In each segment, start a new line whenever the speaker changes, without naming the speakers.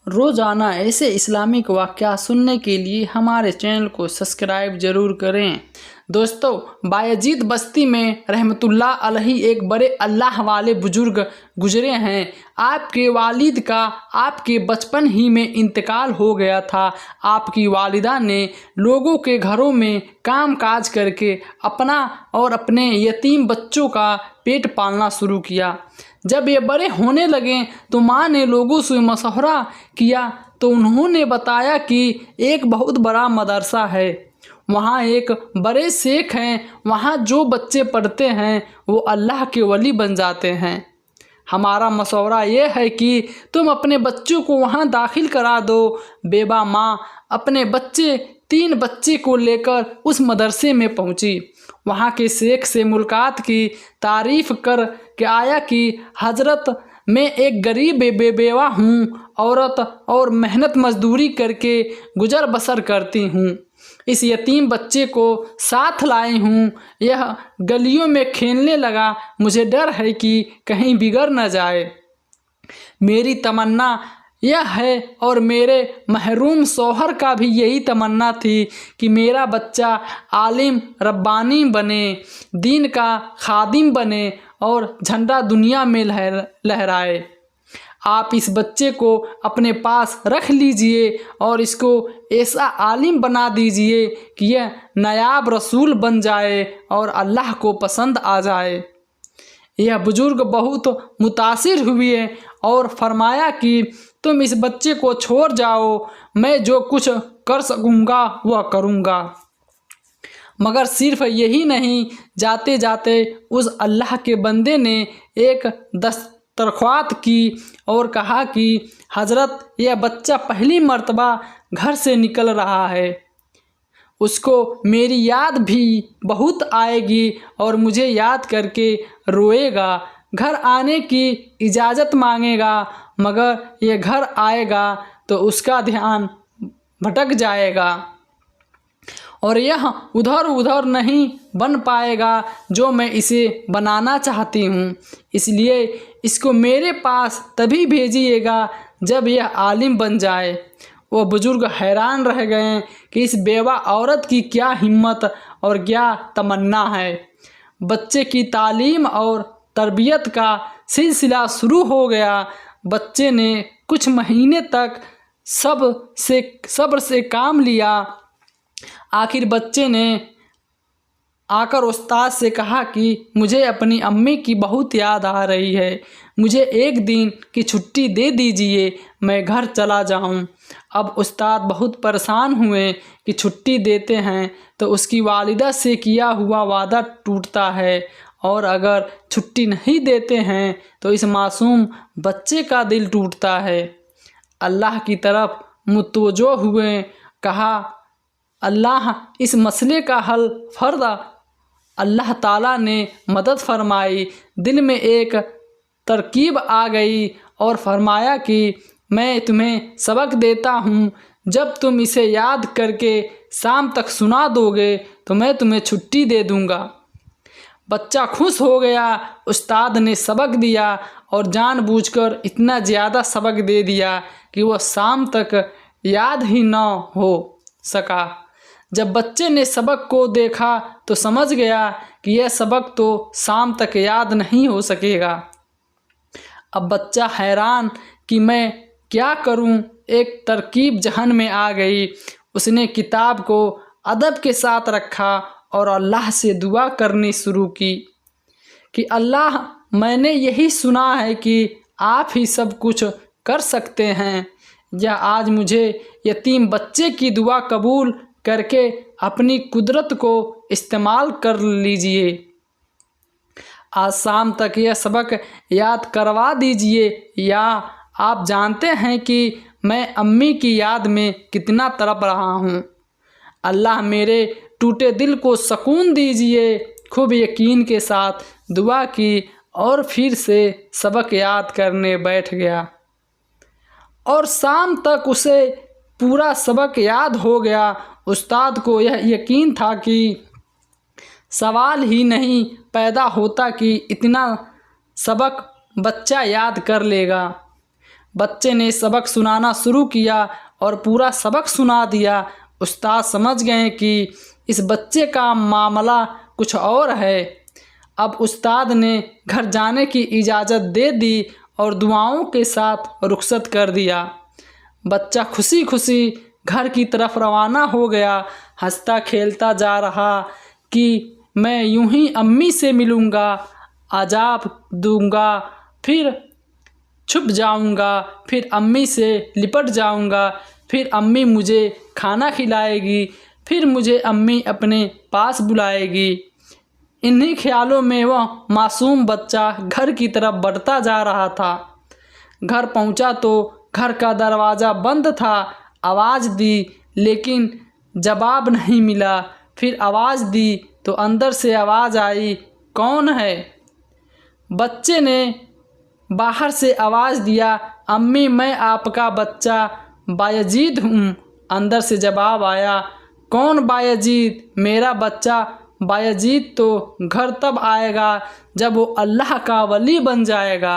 रोज़ाना ऐसे इस्लामिक वाक़या सुनने के लिए हमारे चैनल को सब्सक्राइब ज़रूर करें। दोस्तों, बायजीद बस्ती में रहमतुल्लाह अलैहि एक बड़े अल्लाह वाले बुज़ुर्ग गुज़रे हैं। आपके वालिद का आपके बचपन ही में इंतकाल हो गया था। आपकी वालिदा ने लोगों के घरों में काम काज करके अपना और अपने यतीम बच्चों का पेट पालना शुरू किया। जब ये बड़े होने लगे तो माँ ने लोगों से मशवरा किया तो उन्होंने बताया कि एक बहुत बड़ा मदरसा है, वहाँ एक बड़े शेख हैं, वहाँ जो बच्चे पढ़ते हैं वो अल्लाह के वली बन जाते हैं। हमारा मशवरा ये है कि तुम अपने बच्चों को वहाँ दाखिल करा दो। बेबा माँ अपने 3 बच्चे को लेकर उस मदरसे में पहुँची। वहाँ के शेख से मुलाकात की, तारीफ़ कर के आया कि हज़रत मैं एक गरीब बेवा हूँ औरत और मेहनत मजदूरी करके गुजर बसर करती हूँ। इस यतीम बच्चे को साथ लाई हूँ। यह गलियों में खेलने लगा, मुझे डर है कि कहीं बिगड़ न जाए। मेरी तमन्ना यह है और मेरे महरूम शौहर का भी यही तमन्ना थी कि मेरा बच्चा आलिम रब्बानी बने, दीन का खादिम बने और झंडा दुनिया में लहराए। आप इस बच्चे को अपने पास रख लीजिए और इसको ऐसा आलिम बना दीजिए कि यह नायाब रसूल बन जाए और अल्लाह को पसंद आ जाए। यह बुजुर्ग बहुत मुतासिर हुए और फरमाया कि तुम इस बच्चे को छोड़ जाओ, मैं जो कुछ कर सकूँगा वह करूँगा। मगर सिर्फ यही नहीं, जाते जाते उस अल्लाह के बंदे ने एक दरख्वास्त की और कहा कि हज़रत, यह बच्चा पहली मर्तबा घर से निकल रहा है, उसको मेरी याद भी बहुत आएगी और मुझे याद करके रोएगा, घर आने की इजाज़त मांगेगा, मगर ये घर आएगा तो उसका ध्यान भटक जाएगा और यह उधर उधर नहीं बन पाएगा जो मैं इसे बनाना चाहती हूँ। इसलिए इसको मेरे पास तभी भेजिएगा जब यह आलिम बन जाए। वो बुजुर्ग हैरान रह गए कि इस बेवा औरत की क्या हिम्मत और क्या तमन्ना है। बच्चे की तालीम और तरबियत का सिलसिला शुरू हो गया। बच्चे ने कुछ महीने तक सब्र से काम लिया। आखिर बच्चे ने आकर उस्ताद से कहा कि मुझे अपनी अम्मी की बहुत याद आ रही है, मुझे एक दिन की छुट्टी दे दीजिए, मैं घर चला जाऊं। अब उस्ताद बहुत परेशान हुए कि छुट्टी देते हैं तो उसकी वालिदा से किया हुआ वादा टूटता है और अगर छुट्टी नहीं देते हैं तो इस मासूम बच्चे का दिल टूटता है। अल्लाह की तरफ मुतवज्जो हुए, कहा अल्लाह इस मसले का हल फर्द। अल्लाह ताला ने मदद फरमाई। दिल में एक तरकीब आ गई और फरमाया कि मैं तुम्हें सबक देता हूँ, जब तुम इसे याद करके शाम तक सुना दोगे तो मैं तुम्हें छुट्टी दे दूँगा। बच्चा खुश हो गया। उस्ताद ने सबक दिया और जानबूझकर इतना ज़्यादा सबक दे दिया कि वह शाम तक याद ही न हो सका। जब बच्चे ने सबक को देखा तो समझ गया कि यह सबक तो शाम तक याद नहीं हो सकेगा। अब बच्चा हैरान कि मैं क्या करूं, एक तरकीब जहन में आ गई। उसने किताब को अदब के साथ रखा और अल्लाह से दुआ करनी शुरू की कि अल्लाह, मैंने यही सुना है कि आप ही सब कुछ कर सकते हैं, या आज मुझे यतीम बच्चे की दुआ कबूल करके अपनी कुदरत को इस्तेमाल कर लीजिए। आज शाम तक यह सबक याद करवा दीजिए, या आप जानते हैं कि मैं अम्मी की याद में कितना तड़प रहा हूँ। अल्लाह मेरे टूटे दिल को सुकून दीजिए। खूब यकीन के साथ दुआ की और फिर से सबक याद करने बैठ गया और शाम तक उसे पूरा सबक याद हो गया। उस्ताद को यह यकीन था कि सवाल ही नहीं पैदा होता कि इतना सबक बच्चा याद कर लेगा। बच्चे ने सबक सुनाना शुरू किया और पूरा सबक सुना दिया। उस्ताद समझ गए कि इस बच्चे का मामला कुछ और है। अब उस्ताद ने घर जाने की इजाज़त दे दी और दुआओं के साथ रुखसत कर दिया। बच्चा खुशी खुशी घर की तरफ रवाना हो गया, हंसता खेलता जा रहा कि मैं यूं ही अम्मी से मिलूँगा, आजाब दूँगा, फिर छुप जाऊँगा, फिर अम्मी से लिपट जाऊँगा, फिर अम्मी मुझे खाना खिलाएगी, फिर मुझे अम्मी अपने पास बुलाएगी। इन्हीं ख्यालों में वह मासूम बच्चा घर की तरफ बढ़ता जा रहा था। घर पहुंचा तो घर का दरवाज़ा बंद था। आवाज़ दी लेकिन जवाब नहीं मिला। फिर आवाज़ दी तो अंदर से आवाज़ आई, कौन है? बच्चे ने बाहर से आवाज़ दिया, अम्मी मैं आपका बच्चा बायजीद हूँ। अंदर से जवाब आया, कौन बायजीद? मेरा बच्चा बायजीद तो घर तब आएगा जब वो अल्लाह का वली बन जाएगा।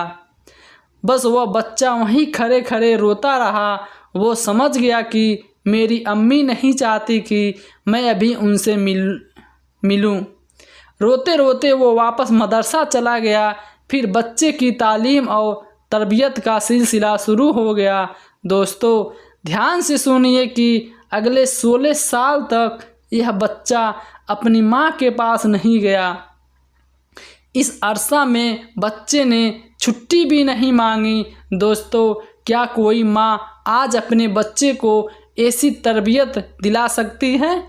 बस वह बच्चा वहीं खड़े खड़े रोता रहा। वो समझ गया कि मेरी अम्मी नहीं चाहती कि मैं अभी उनसे मिलूं। रोते रोते वो वापस मदरसा चला गया। फिर बच्चे की तालीम और तरबियत का सिलसिला शुरू हो गया। दोस्तों ध्यान से सुनिए कि अगले 16 साल तक यह बच्चा अपनी माँ के पास नहीं गया। इस अरसा में बच्चे ने छुट्टी भी नहीं मांगी। दोस्तों क्या कोई माँ आज अपने बच्चे को ऐसी तरबियत दिला सकती है?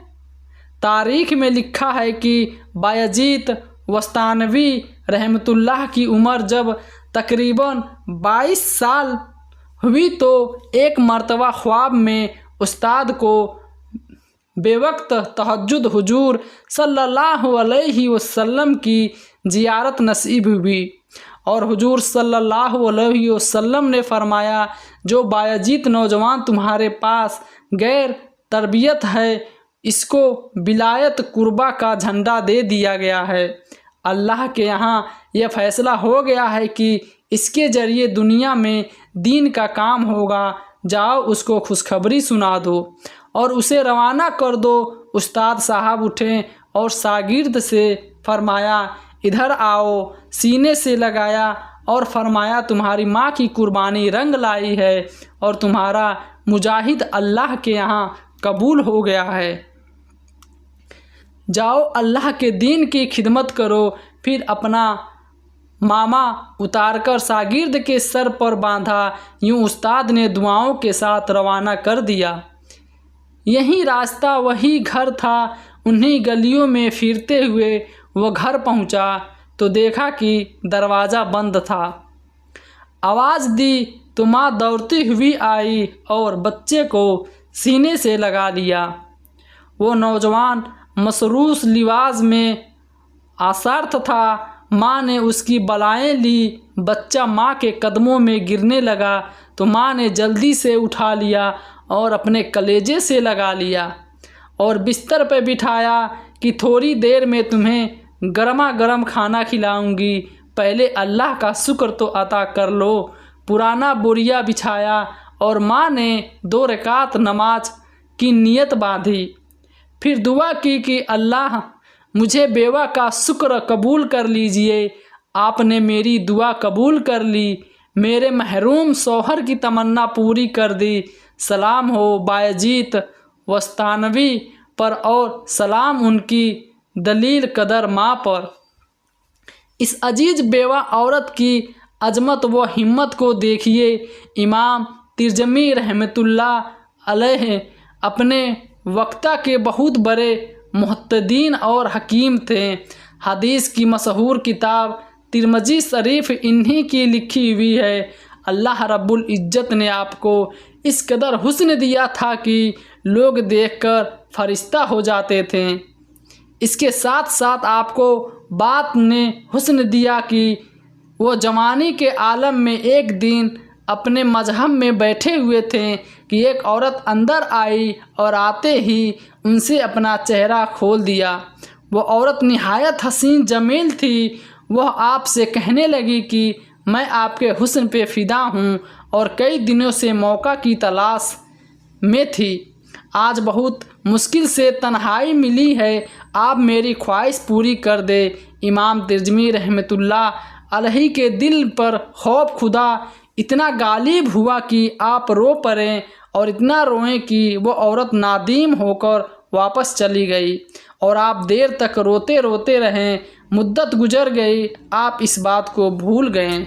तारीख़ में लिखा है कि बायजीद वस्तानवी रहमतुल्लाह की उम्र जब तकरीबन 22 साल हुई तो एक मर्तबा ख्वाब में उस्ताद को बेवक्त तहज्जुद हुजूर सल्लल्लाहु अलैहि वसल्लम की ज़ियारत नसीब हुई और हुजूर सल्लल्लाहु अलैहि वसल्लम ने फरमाया, जो बायजीद नौजवान तुम्हारे पास गैर तरबियत है, इसको विलायत कुर्बा का झंडा दे दिया गया है। अल्लाह के यहाँ यह फ़ैसला हो गया है कि इसके ज़रिए दुनिया में दीन का काम होगा। जाओ उसको खुशखबरी सुना दो और उसे रवाना कर दो। उस्ताद साहब उठे और शागिर्द से फरमाया, इधर आओ। सीने से लगाया और फरमाया, तुम्हारी माँ की कुर्बानी रंग लाई है और तुम्हारा मुजाहिद अल्लाह के यहाँ कबूल हो गया है। जाओ अल्लाह के दीन की खिदमत करो। फिर अपना मामा उतारकर शागिर्द के सर पर बांधा। यूँ उस्ताद ने दुआओं के साथ रवाना कर दिया। यही रास्ता वही घर था। उन्हीं गलियों में फिरते हुए वह घर पहुंचा तो देखा कि दरवाज़ा बंद था। आवाज़ दी तो माँ दौड़ती हुई आई और बच्चे को सीने से लगा लिया। वो नौजवान मसरूस लिबास में आसार्थ था। माँ ने उसकी बलाएं ली। बच्चा माँ के कदमों में गिरने लगा तो माँ ने जल्दी से उठा लिया और अपने कलेजे से लगा लिया और बिस्तर पर बिठाया कि थोड़ी देर में तुम्हें गर्मा गर्म खाना खिलाऊंगी, पहले अल्लाह का शुक्र तो अता कर लो। पुराना बोरिया बिछाया और माँ ने 2 रकात नमाज की नीयत बांधी। फिर दुआ की कि अल्लाह मुझे बेवा का शुक्र कबूल कर लीजिए। आपने मेरी दुआ कबूल कर ली, मेरे महरूम शौहर की तमन्ना पूरी कर दी। सलाम हो बायजीद वस्तानवी पर और सलाम उनकी दलील कदर माँ पर। इस अजीज बेवा औरत की अजमत व हिम्मत को देखिए। इमाम तिरजमी रहमतुल्लाह अलैह अपने वक्ता के बहुत बड़े मुहत्तदीन और हकीम थे। हदीस की मशहूर किताब तिरमिज़ी शरीफ इन्हीं की लिखी हुई है। अल्लाह रब्बुल इज़्ज़त ने आपको इस कदर हुस्न दिया था कि लोग देखकर फरिश्ता हो जाते थे। इसके साथ साथ आपको बात ने हुस्न दिया कि वो जवानी के आलम में एक दिन अपने मजहब में बैठे हुए थे कि एक औरत अंदर आई और आते ही उनसे अपना चेहरा खोल दिया। वो औरत निहायत हसीन जमील थी। वह आपसे कहने लगी कि मैं आपके हुस्न पे फ़िदा हूँ और कई दिनों से मौका की तलाश में थी। आज बहुत मुश्किल से तन्हाई मिली है, आप मेरी ख्वाहिश पूरी कर दे। इमाम तिर्मिज़ी रहमतुल्लाह अलैहि के दिल पर खौफ खुदा इतना गालिब हुआ कि आप रो पड़े और इतना रोएं कि वो औरत नादीम होकर वापस चली गई और आप देर तक रोते रोते रहें। मुद्दत गुजर गई, आप इस बात को भूल गए।